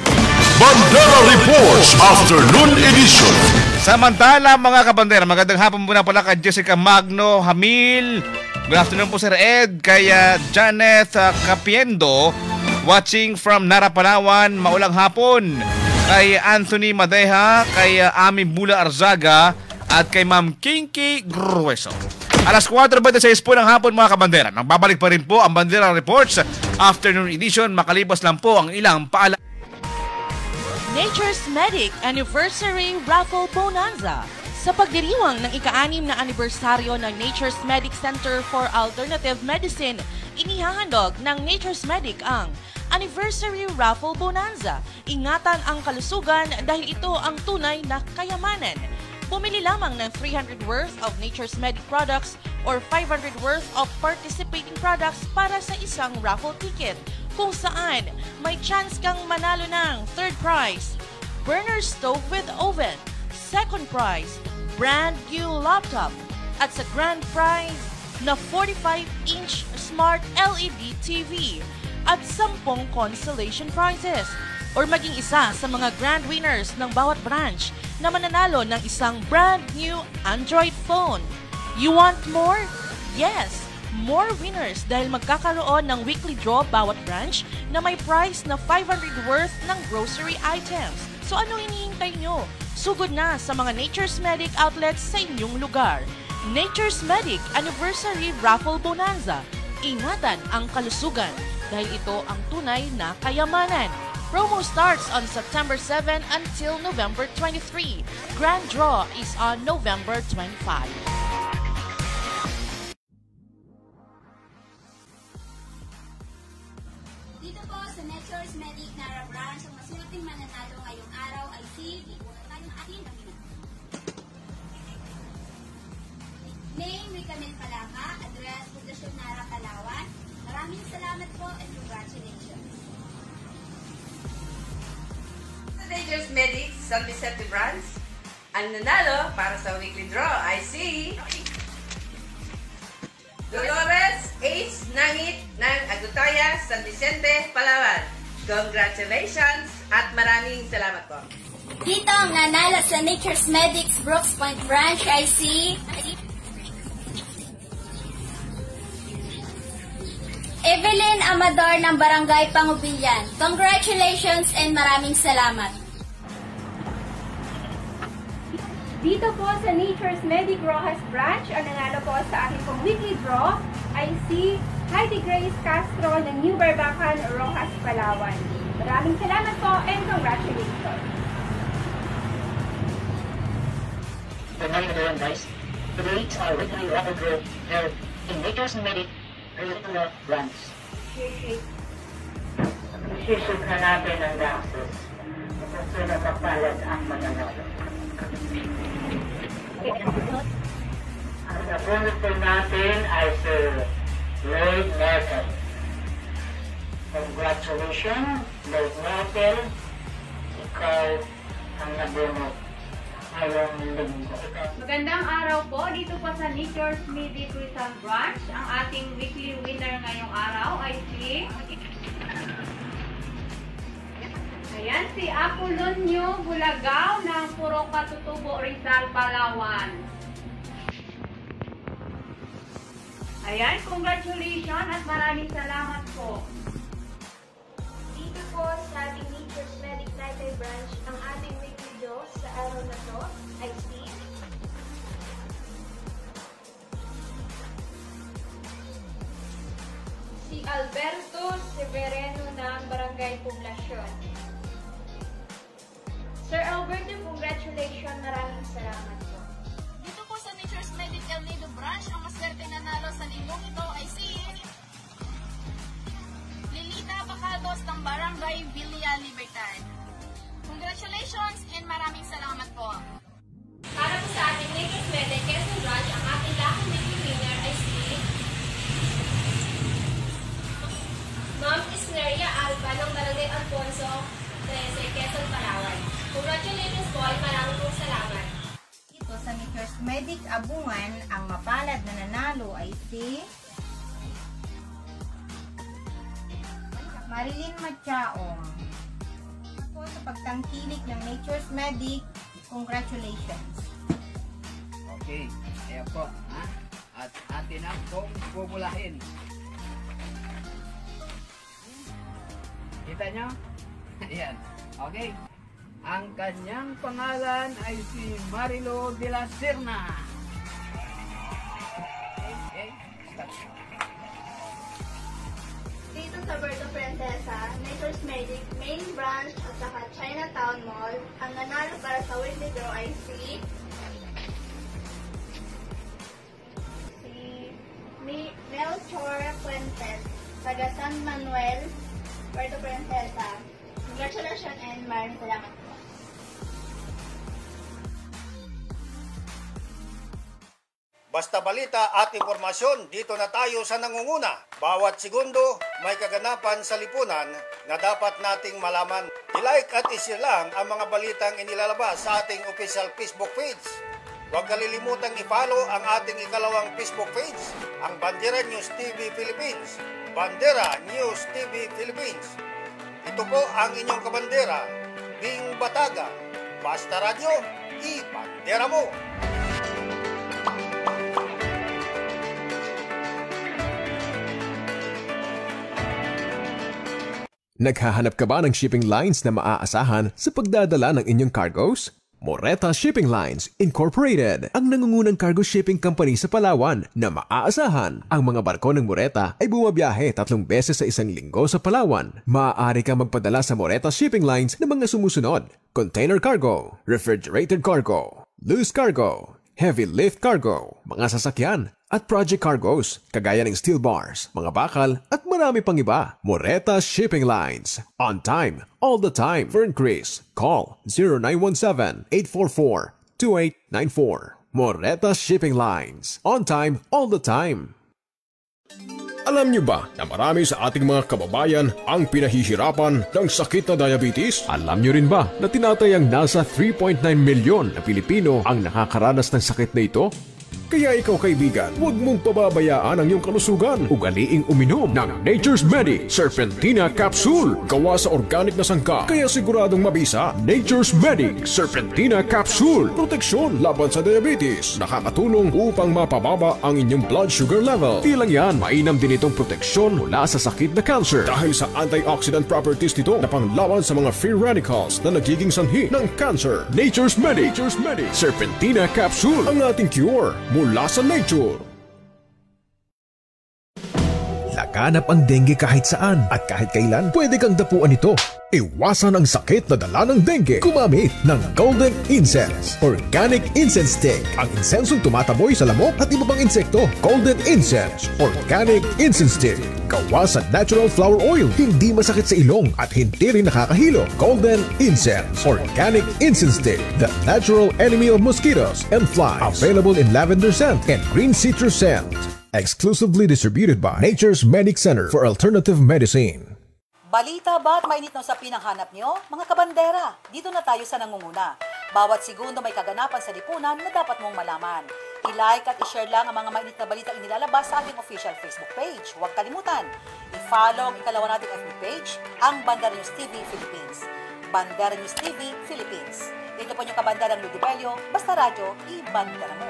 Speaker 1: Bandera Reports Afternoon Edition.
Speaker 2: Samantala mga kabandera, magandang hapon muna pala kay Jessica Magno Hamil. Good afternoon po Sir Ed, kay Janet Capiendo, watching from Nara, Palawan, maulang hapon. Kay Anthony Madeja, kay Ami Bula Arzaga, at kay Ma'am Kinky Grueso. Alas 4:26 po ng hapon mga kabandera. Nang babalik pa rin po ang Bandera Reports Afternoon Edition, makalipas lang po ang ilang paalala.
Speaker 7: Nature's Medic Anniversary Raffle Bonanza. Sa pagdiriwang ng ika-6 na anibersaryo ng Nature's Medic Center for Alternative Medicine, inihahandog ng Nature's Medic ang Anniversary Raffle Bonanza. Ingatan ang kalusugan dahil ito ang tunay na kayamanan. Bumili lamang ng 300 worth of Nature's Medic products or 500 worth of participating products para sa isang raffle ticket, kung saan may chance kang manalo ng third prize, burner stove with oven, second prize, brand new laptop, at sa grand prize na 45-inch smart LED TV at 10 consolation prizes, or maging isa sa mga grand winners ng bawat branch na mananalo ng isang brand new Android phone. You want more? Yes! More winners dahil magkakaroon ng weekly draw bawat branch na may prize na 500 worth ng grocery items. So ano hinihintay nyo? Sugod na sa mga Nature's Medic outlets sa inyong lugar. Nature's Medic Anniversary Raffle Bonanza. Ingatan ang kalusugan dahil ito ang tunay na kayamanan. Promo starts on September 7 until November 23. Grand draw is on November 25.
Speaker 8: Dito po sa Nature's Medic Nara Branch, ang maswerteng mananalo ngayong araw ay si tayong ating name, Ricamen Palaka, address, Pundasyon Nara, Palawan. Maraming salamat po and congratulations.
Speaker 9: Sa Nature's Medic San Vicente Branch, ang nanalo para sa weekly draw ay si Dolores H. Nangit ng Agutaya, San Vicente, Palawan. Congratulations at maraming salamat po.
Speaker 8: Dito ang nanalo sa Nature's Medics Brooks Point Branch ay si Evelyn Amador ng Barangay Pangubilyan. Congratulations and maraming salamat.
Speaker 10: Dito po sa Nature's Medic Rojas Branch, ang nanalo po sa ating pong weekly draw ay si Heidi Grace Castro ng New Barbacan, Rojas, Palawan. Maraming salamat po and congratulations.
Speaker 11: Good morning everyone guys. Today it's our weekly raffle draw here in Nature's Medic Regular Branch. Isisip na natin ang boxes kung sino kapalag ang mananalo. Ang nabunod po natin ay Sir Lloyd Merkel. Congratulations, Lloyd Merkel. Ikaw ang nabunod ngayong linggo.
Speaker 10: Magandang araw po dito po sa Nature's Medic Rizal Branch. Ang ating weekly winner ngayong araw ay si Apolonio Bulagaw ng Puro Katutubo, Rizal, Palawan. Ayan, congratulations at maraming salamat po.
Speaker 12: Dito po sa ating Nature's Medic Taytay Branch, ang ating weekly draw sa araw na to ay si Alberto Severino ng Barangay Poblasyon. Sir Alberto, congratulations, maraming salamat po.
Speaker 8: Dito po sa Nature's Medic El Nido Branch, ang maswerte nanalo sa linggong ito ay si Lilita Bacados ng Barangay Villa Libertad. Congratulations and maraming salamat po.
Speaker 12: Para po sa ating Nature's Medic Quezon Branch, ang ating lakang weekly winner ay si Ma'am Isneria Alba ng Barangay Alfonso 13, Quezon, Palawan. Congratulations po at maraming pong salamat.
Speaker 13: Dito sa Nature's Medic Abungan, ang mapalad na nanalo ay si Marilyn Machaong. Po sa pagtangkilik ng Nature's Medic, congratulations.
Speaker 14: Okay, ayan po. Ha? At atin ang pong pumulahin. Kita nyo? Ayan. Okay. Ang kanyang pangalan ay si Marilo de la Serna. Okay. Start.
Speaker 12: Dito sa Berto Princesa, Nature's Medic Main Branch at saka Chinatown Mall, ang nanalo para sa weekly draw ay si Chora Fuentes, taga San Manuel, Puerto Princesa. Congratulations and maraming salamat po.
Speaker 15: Basta balita at impormasyon, dito na tayo sa nangunguna. Bawat segundo, may kaganapan sa lipunan na dapat nating malaman. I-like at i-share lang ang mga balitang inilalabas sa ating official Facebook page. Huwag kalilimutang i-follow ang ating ikalawang Facebook page, ang Bandera News TV Philippines. Bandera News TV Philippines. Ito po ang inyong kabandera, Bing Bataga. Basta radyo, i-bandera mo!
Speaker 16: Naghahanap ka ba ng shipping lines na maaasahan sa pagdadala ng inyong cargos? Moreta Shipping Lines Incorporated, ang nangungunang cargo shipping company sa Palawan na maaasahan. Ang mga barko ng Moreta ay bumabiyahe 3 beses sa isang linggo sa Palawan. Maaari kang magpadala sa Moreta Shipping Lines ng mga sumusunod: container cargo, refrigerated cargo, loose cargo, heavy lift cargo, mga sasakyan, at project cargos, kagaya ng steel bars, mga bakal, at marami pang iba. Moreta Shipping Lines. On time, all the time. For increase, call 0917-844-2894. Moreta Shipping Lines. On time, all the time.
Speaker 1: Alam niyo ba na marami sa ating mga kababayan ang pinahihirapan ng sakit na diabetes?
Speaker 16: Alam niyo rin ba na tinatayang nasa 3.9 milyon na Pilipino ang nakakaranas ng sakit na ito?
Speaker 1: Kaya ikaw kaibigan, huwag mong pababayaan ang iyong kalusugan.
Speaker 16: Ugaliing uminom ng Nature's Medic Serpentina Capsule.
Speaker 1: Gawa sa organic na sangka, kaya siguradong mabisa.
Speaker 16: Nature's Medic Serpentina Capsule.
Speaker 1: Proteksyon laban sa diabetes. Nakakatulong upang mapababa ang inyong blood sugar level.
Speaker 16: Di lang yan, mainam din itong proteksyon mula sa sakit na cancer.
Speaker 1: Dahil sa antioxidant properties nito na panglaban sa mga free radicals na nagiging sanhi ng cancer.
Speaker 16: Nature's Medic Serpentina Capsule.
Speaker 1: Ang ating cure mula sa nature.
Speaker 16: Laganap ang dengue kahit saan at kahit kailan pwede kang dapuan ito. Iwasan ang sakit na dala ng dengue. Gumamit ng Golden Incense Organic Incense Stick. Ang insensong tumataboy sa lamok at iba pang insekto. Golden Incense Organic Incense Stick. Gawa sa natural flower oil. Hindi masakit sa ilong at hindi rin nakakahilo. Golden Incense Organic Incense Stick. The natural enemy of mosquitoes and flies. Available in lavender scent and green citrus scent. Exclusively distributed by Nature's Medic Center for Alternative Medicine.
Speaker 17: Balita ba at mainit ng sapin ang hanap nyo? Mga kabandera, dito na tayo sa nangunguna. Bawat segundo may kaganapan sa lipunan na dapat mong malaman. I-like at i-share lang ang mga mainit na balita inilalabas sa ating official Facebook page. Huwag kalimutan, i-follow ang ikalawa nating FB page, ang Bandera News TV Philippines. Bandera News TV Philippines. Ito po yung kabanderang Ludibelio, basta radyo, i-bandera mo.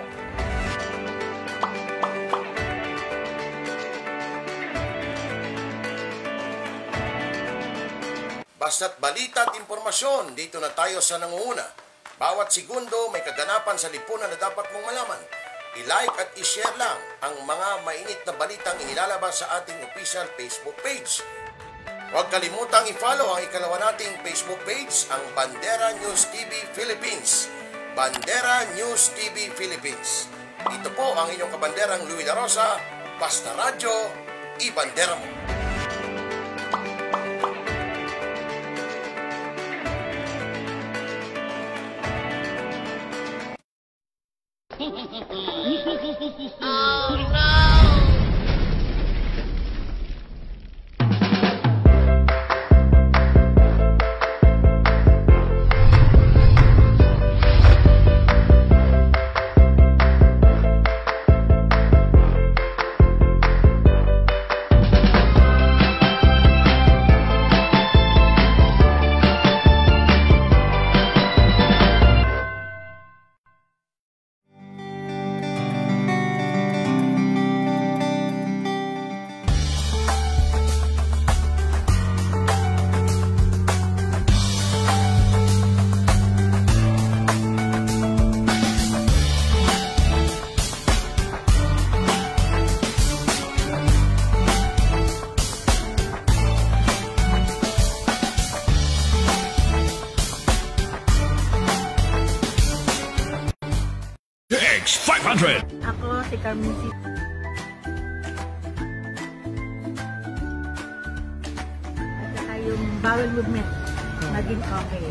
Speaker 15: Basta't balita at impormasyon, dito na tayo sa nangunguna. Bawat segundo may kaganapan sa lipunan na dapat mong malaman. I-like at i-share lang ang mga mainit na balitang inilalabas sa ating official Facebook page. Huwag kalimutang i-follow ang ikalawa nating Facebook page, ang Bandera News TV Philippines. Bandera News TV Philippines. Ito po ang inyong kabanderang Louie La Rosa. Basta radyo, i-bandera mo.
Speaker 18: Oh no!
Speaker 1: X500.
Speaker 19: Ako si Carmen C. yung bowel movement naging okay.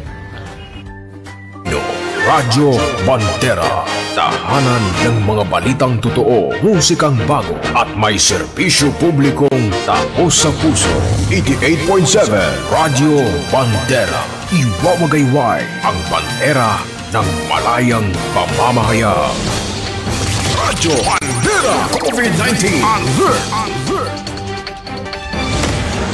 Speaker 1: Radyo Bandera, tahanan ng mga balitang totoo, musikang bago at may serbisyo publikong taos sa puso. 88.7 Radyo Bandera, iwawagayway ang bandera ng malayang pamamahayag. Radyo Bandera COVID-19 Alert!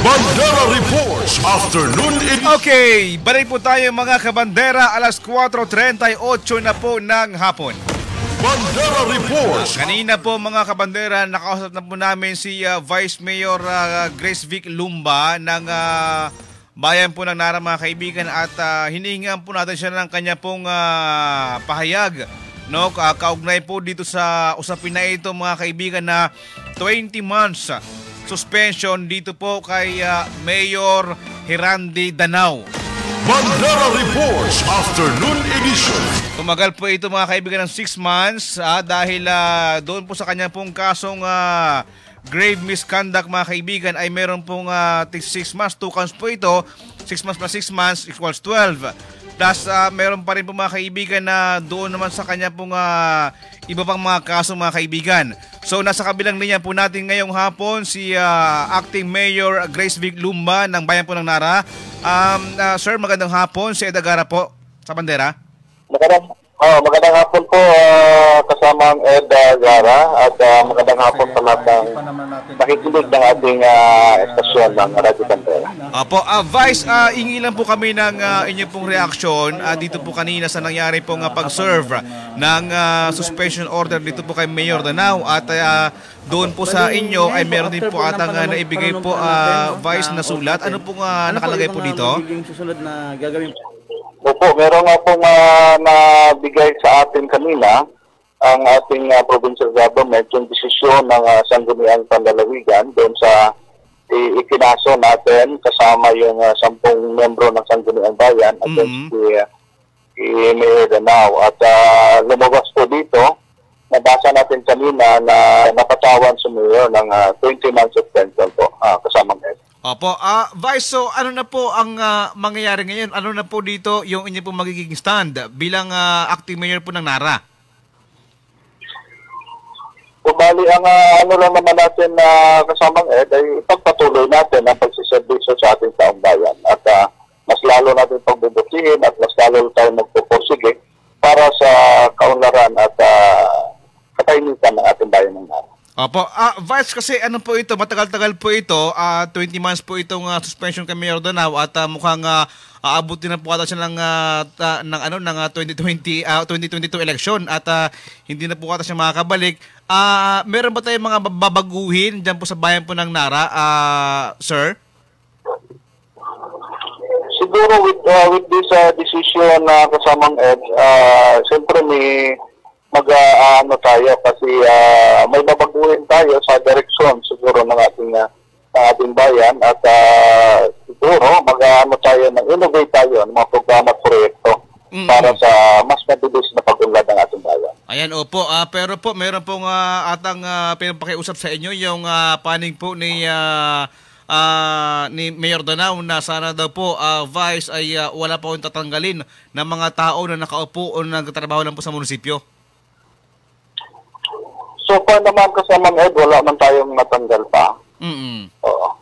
Speaker 1: Bandera Reports Afternoon Edition.
Speaker 2: Okay, balik po tayo mga kabandera, alas 4:38 na po ng hapon.
Speaker 1: Bandera Reports.
Speaker 2: Kanina po mga kabandera, nakausap na po namin si Vice Mayor Grace Vic Lumba ng bayan po ng Nara mga kaibigan at hinihingan po natin siya ng kanya pong pahayag. No, kaugnay po dito sa usapin na ito mga kaibigan na 20 months suspension dito po kay Mayor Herandi Danao.
Speaker 1: Bandera Reports Afternoon Edition.
Speaker 2: Tumagal po ito mga kaibigan ng 6 months dahil doon po sa kanyang pong kasong grave misconduct mga kaibigan ay meron pong 6 months, 2 counts po ito. 6 months plus 6 months equals 12. Plus meron pa rin po mga kaibigan na doon naman sa kanya pong iba pang mga kaso mga kaibigan. So nasa kabilang linya po natin ngayong hapon si Acting Mayor Grace Vic Lumba ng bayan po ng Nara. Sir, magandang hapon. Si Edagara po sa Bandera.
Speaker 5: Magandang hapon po kasama ang Edagara at magandang hapon sa lahat ng nakikinig ng ating estasyon ng Radyo Bandera.
Speaker 2: Opo, Vice, ingi lang po kami ng inyong pong reaksyon dito po kanina sa nangyari pong pag-serve ng suspension order dito po kay Mayor Danao at doon po sa inyo ay meron din po atang naibigay po Vice na sulat. Ano pong nakalagay po dito?
Speaker 19: Susunod na gagawin po.
Speaker 5: Opo, meron nga pong nabigay sa atin kanina ang ating provincial government yung desisyon ng Sangguniang Panlalawigan doon sa ikinaso natin kasama yung 10 membro ng Sangguniang Bayan at si Mayor Danao. At lumabas po dito, nabasa natin kanina na napatawan si Mayor ng 20 months suspension po kasama ngayon.
Speaker 2: Opo, Vice, so ano na po ang mangyayari ngayon? Ano na po dito yung inyo pong magiging stand bilang acting mayor po ng Nara?
Speaker 5: Bali, ang ano lang naman natin na kasamang Ed ay ipagpatuloy natin ang pagsiservisyo sa ating taong bayan at mas lalo natin pagbubutihin at mas lalo tayo magpupursige para sa kaunlaran at katahimikan ng ating bayan ng Nara.
Speaker 2: Opo, Vice, kasi ano po ito, matagal-tagal po ito, 20 months po itong suspension kay Mayor Danao at mukhang aabutin na po ata siya ng 2022 election at hindi na po ata siya makakabalik. Meron ba tayong mga babaguhin dyan po sa bayan po ng Nara, sir?
Speaker 5: Siguro with this decision na kasamang Ed, siyempre may mag-ano tayo kasi may babaguhin tayo sa direksyon siguro ng ating bayan at siguro mag-ano tayo, innovate tayo ng mga programa at proyekto para sa mas mabilis na pag-unlad ng ating bayan.
Speaker 2: Ayan, opo. Pero po, meron pong atang pinapakiusap sa inyo yung panig po ni Mayor Danao na sana daw po, Vice, ay wala pa akong tatanggalin ng mga tao na nakaupo o nagtatrabaho lang po sa munisipyo.
Speaker 5: So far naman kasamang Ed, wala man tayong natanggal pa. Oo.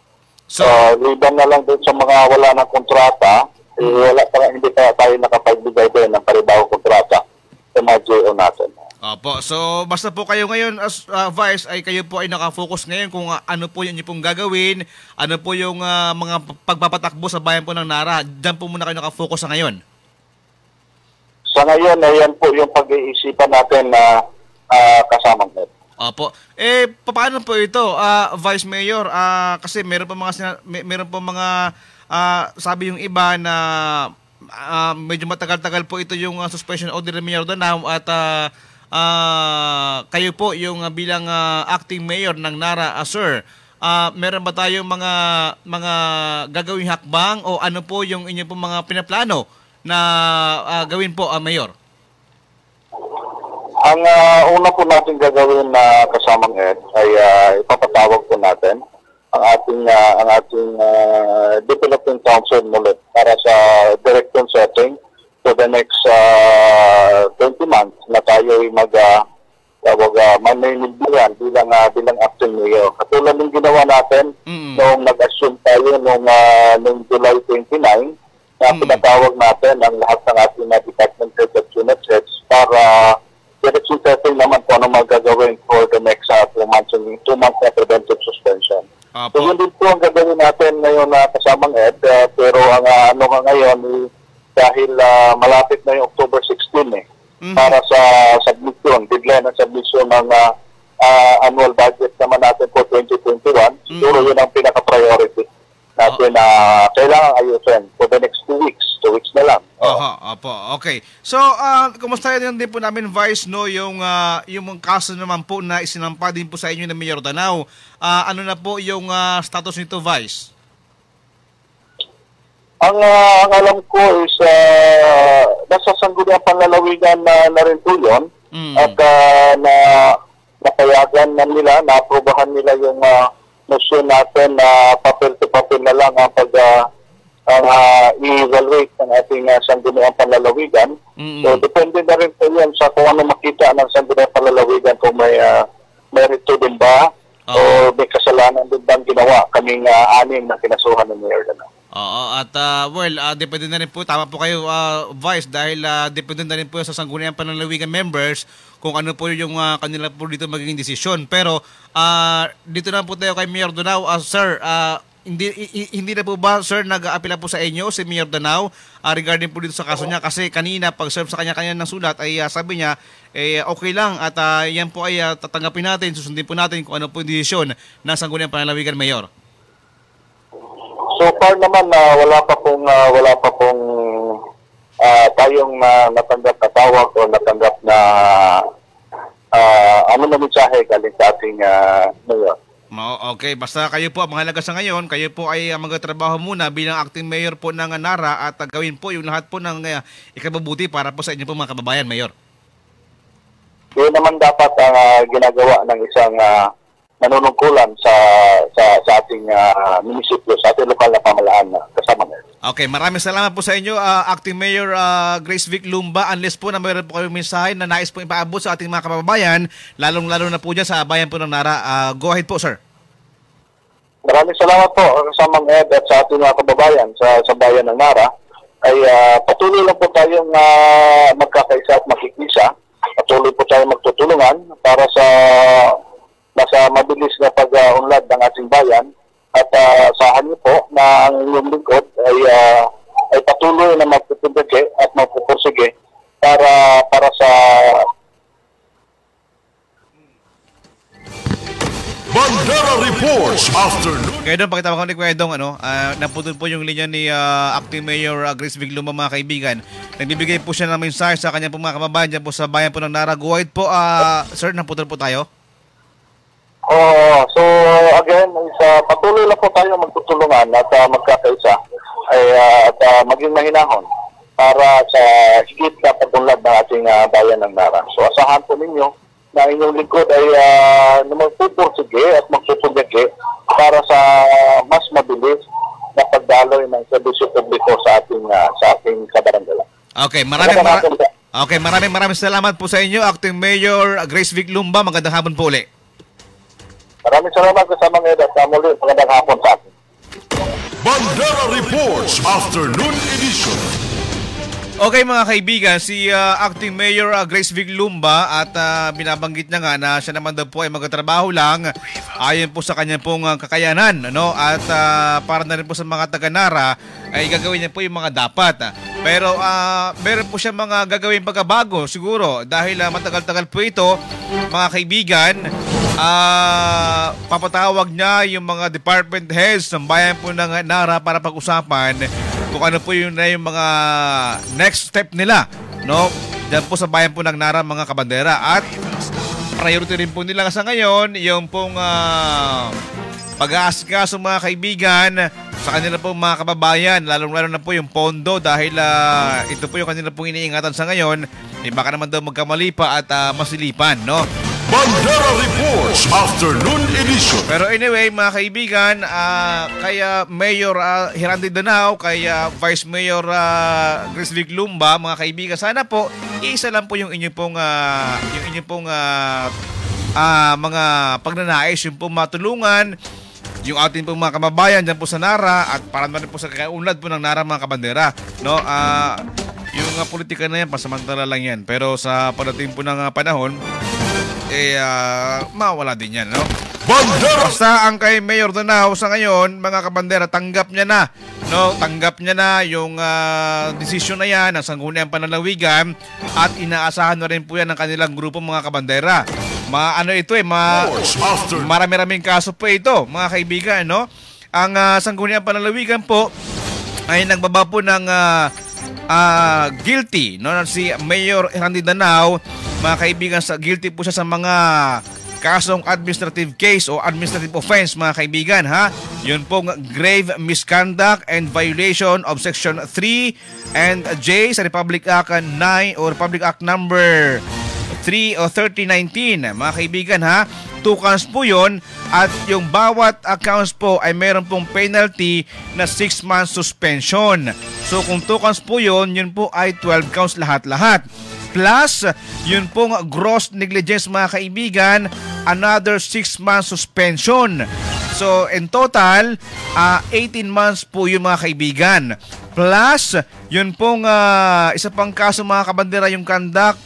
Speaker 5: So, liban na lang din sa mga wala ng kontrata, hindi pa tayo nakapagbigay din ng paribawang kontrata sa mga GO natin.
Speaker 2: Opo, so basta po kayo ngayon as Vice ay kayo po ay nakafocus ngayon kung ano po yung pong gagawin, ano po yung mga pagpapatakbo sa bayan po ng Nara. Diyan po muna kayo nakafocus sa ngayon.
Speaker 5: Sa ngayon, ayan po yung pag-iisipan natin na kasamang Ed.
Speaker 2: Opo. Paano po ito, Vice Mayor? Kasi meron pa mga sabi yung iba na medyo matagal-tagal po ito yung suspension order ni Mayor Danao at kayo po yung bilang acting mayor ng Nara, sir. Meron ba tayong mga gagawing hakbang o ano po yung inyong po mga pinaplano na gawin po, Mayor?
Speaker 5: Ang una po natin gagawin na kasamang Ed ay ipapatawag po natin ang ating
Speaker 20: ating development council muli para sa direction setting for the next 20 months na tayo ay manimilbihan bilang acting mayor. Katulad ng ginawa natin noong nag-assume tayo noong July 29 na pinatawag natin ang lahat ng ating department heads at unit heads para direction setting naman po ano magagawin for the next 2 months na preventive suspension. So yun din po ang gagawin natin ngayon na kasamang Ed, pero ang ngayon dahil malapit na yung October 16 para sa submission, deadline ng submission ng annual budget naman natin for 2021, siguro yun ang pinaka-priority natin na kailangan ayusin for the next 2 weeks. 2 weeks na lang.
Speaker 2: Opo. Okay. So, kumusta yun din po namin, Vice, no, yung kaso naman po na isinampa din po sa inyo ng Mayor Danao. Ano na po yung status nito, Vice?
Speaker 20: Ang alam ko is nasa sangguniang panlalawigan na rin po yun. At napayagan na nila, naaprubahan nila yung motion natin na papel-to-papel na lang ang i-evaluate ng ating sangguniang panlalawigan. So, depende na rin po yan sa kung ano makita ng sangguniang panlalawigan kung may merito din ba o may kasalanan din bang ginawa kaming 6 na kinasuhan ng Mayor Danao.
Speaker 2: At depende na rin po, tama po kayo, Vice, dahil depende na rin po sa sangguniang panlalawigan members kung ano po yung kanila po dito magiging desisyon. Pero dito na po tayo kay Mayor Danao. Sir, hindi na po ba, sir, nag-aapila po sa inyo si Mayor Danao regarding po dito sa kaso niya? Kasi kanina, pag-serve sa kanya ng sulat, ay sabi niya, okay lang at yan po ay tatanggapin natin, susundin po natin kung ano po yung desisyon ng sangguniang panlalawigan, Mayor.
Speaker 20: So far naman wala pa pong tayong natanggap na tawag o natanggap na na mensahe galing sa ating mayor.
Speaker 2: Okay, basta kayo po ang mahalaga sa ngayon, kayo po ay magtatrabaho muna bilang acting mayor po ng Nara at gawin po yung lahat po ng ikabubuti para po sa inyo po mga kababayan, Mayor.
Speaker 20: Yun naman dapat ang ginagawa ng isang nanunungkulan sa ating munisipyo, sa ating lokal na pamahalaan kasama ngayon.
Speaker 2: Okay, maraming salamat po sa inyo, Acting Mayor Grace Vic Lumba. Unless po na mayroon po kayong mensahe na nais po ipaabot sa ating mga kababayan, lalong-lalo na po dyan sa bayan po ng Nara. Go ahead po, sir.
Speaker 20: Maraming salamat po kasamang Ed at sa ating mga kababayan sa bayan ng Nara. Ay patuloy lang po tayong magkakaisa at makikisa. Patuloy po tayong magtutulungan para sa mabilis na pag-unlad ng ating bayan. At asahan niyo po na ang inyong lingkod ay patuloy na magpupursige at magpupursige para sa
Speaker 1: Bandera Reports Afternoon.
Speaker 2: Kaya doon, pakita ko ni Kuya Dong, naputol po yung linya ni Acting Mayor Grace Vic Lumba, mga kaibigan. Nagbibigay po siya ng mensahe sa kanyang mga kababayan dyan po sa bayan po ng Nara. Go ahead po, sir, naputol po tayo.
Speaker 20: So again, patuloy lang po tayo magtutulungan at magkakaisa at maging mahinahon para sa higit na pagunlad ng ating bayan ng Nara. So asahan po ninyo na inyong lingkod ay magpupursige at magpupunyagi para sa mas mabilis na pagdaloy ng serbisyo publiko sa ating kabaranggalan.
Speaker 2: Okay, maraming salamat po sa inyo, Acting Mayor Grace Vic Lumba. Magandang hapon po ulit.
Speaker 20: Maraming salamat kasama ngayon at muli magandang hapon sa atin.
Speaker 1: Bandera Reports Afternoon Edition.
Speaker 2: Okay mga kaibigan, si Acting Mayor Grace Vic Lumba at binabanggit niya nga na siya naman daw po ay magtatrabaho lang ayon po sa kanyang pong kakayanan, at para na rin po sa mga taga-Nara ay gagawin niya po yung mga dapat. Pero meron po siya mga gagawin pagkabago siguro dahil matagal-tagal po ito, mga kaibigan. Papatawag niya yung mga department heads ng bayan po ng Nara para pag-usapan kung ano po yung mga next step nila, dyan po sa bayan po ng Nara, mga kabandera. At priority rin po nila sa ngayon yung pong pag-aasikaso, mga kaibigan, sa kanila po mga kababayan, lalong-lalo na po yung pondo dahil ito po yung kanila pong iniingatan sa ngayon. Baka naman daw magkamali pa at masilipan,
Speaker 1: Bandera Reports Afternoon Edition.
Speaker 2: Pero anyway, mga kaibigan, kaya Mayor Hirandi Danao, kaya Vice Mayor Chris Vic Lumba, mga kaibigan, sana po isa lang po yung inyong pong mga pagnanais, yung pong matulungan yung ating pong mga kababayan dyan po sa Nara at para naman po sa kakaunlad po ng Nara, mga kabandera, no? Yung politika na yan, pasamantala lang yan, pero sa pagdating po ng panahon, mawala din yan, no? Bandera! Basta ang kay Mayor Danao sa ngayon, mga kabandera, tanggap niya na, no? Tanggap niya na yung desisyon na yan ng Sangguniang Panlalawigan at inaasahan na rin po yan ng kanilang grupo, mga kabandera. Marami-raming kaso po ito, mga kaibigan, no? Ang Sangguniang Panlalawigan po ay nagbaba po ng guilty, no? Si Mayor Hirandi Danao, mga kaibigan, guilty po siya sa mga kasong administrative case o administrative offense, mga kaibigan, ha? Yun pong grave misconduct and violation of Section 3 and J sa Republic Act 9 o Republic Act number 3 o 3019, mga kaibigan, ha? 2 counts po yun at yung bawat accounts po ay meron pong penalty na 6 months suspension. So kung 2 counts po yun po ay 12 counts lahat-lahat. Plus, yun pong gross negligence, mga kaibigan, another 6 months suspension. So, in total, 18 months po yun, mga kaibigan. Plus, yun pong isa pang kaso, mga kabandera, yung conduct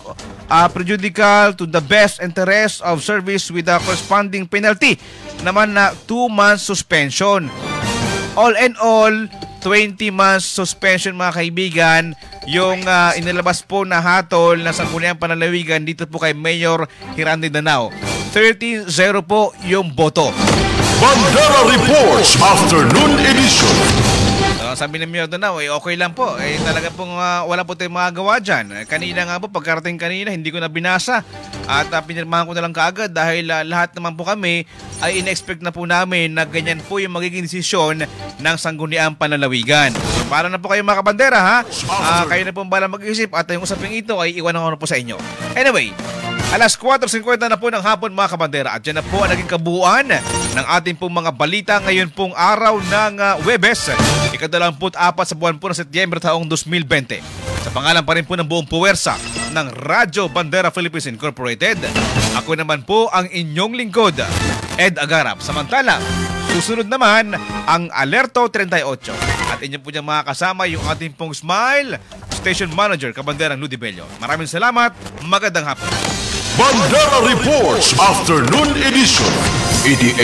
Speaker 2: prejudicial to the best interest of service with a corresponding penalty naman na 2 months suspension. All in all, 20 months suspension, mga kaibigan, yung inilabas po na hatol na Sangguniang Panlalawigan dito po kay Mayor Hirandi Danao. 13-0 po yung boto.
Speaker 1: Bandera Reports Afternoon Edition.
Speaker 2: Sabi ni Mayor Danao, okay lang po. Talaga pong wala po tayong magagawa dyan. Kanina nga po, pagkarating kanina, hindi ko na binasa. At pinirmahan ko na lang kaagad dahil lahat naman po kami ay in-expect na po namin na ganyan po yung magiging desisyon ng Sangguniang Panlalawigan. So, para na po kayo, mga kabandera, ha? Kayo na po balang mag-isip at yung usaping ito ay iwan ko na po sa inyo. Anyway, alas 4:50 na po ng hapon, mga kabandera, at dyan na po ang naging kabuuan ng ating pong mga balita ngayon pong araw ng Huwebes, 24 sa buwan po ng Setyembre taong 2020. Sa pangalan pa rin po ng buong puwersa ng Radyo Bandera Philippines Incorporated, ako naman po ang inyong lingkod, Ed Agarap. Samantala, susunod naman ang Alerto 38 at inyo po niyang makakasama yung ating pong Smile Station Manager, Kabanderang Ludi Bello. Maraming salamat, magandang hapon.
Speaker 1: Bandera Reports Afternoon Edition.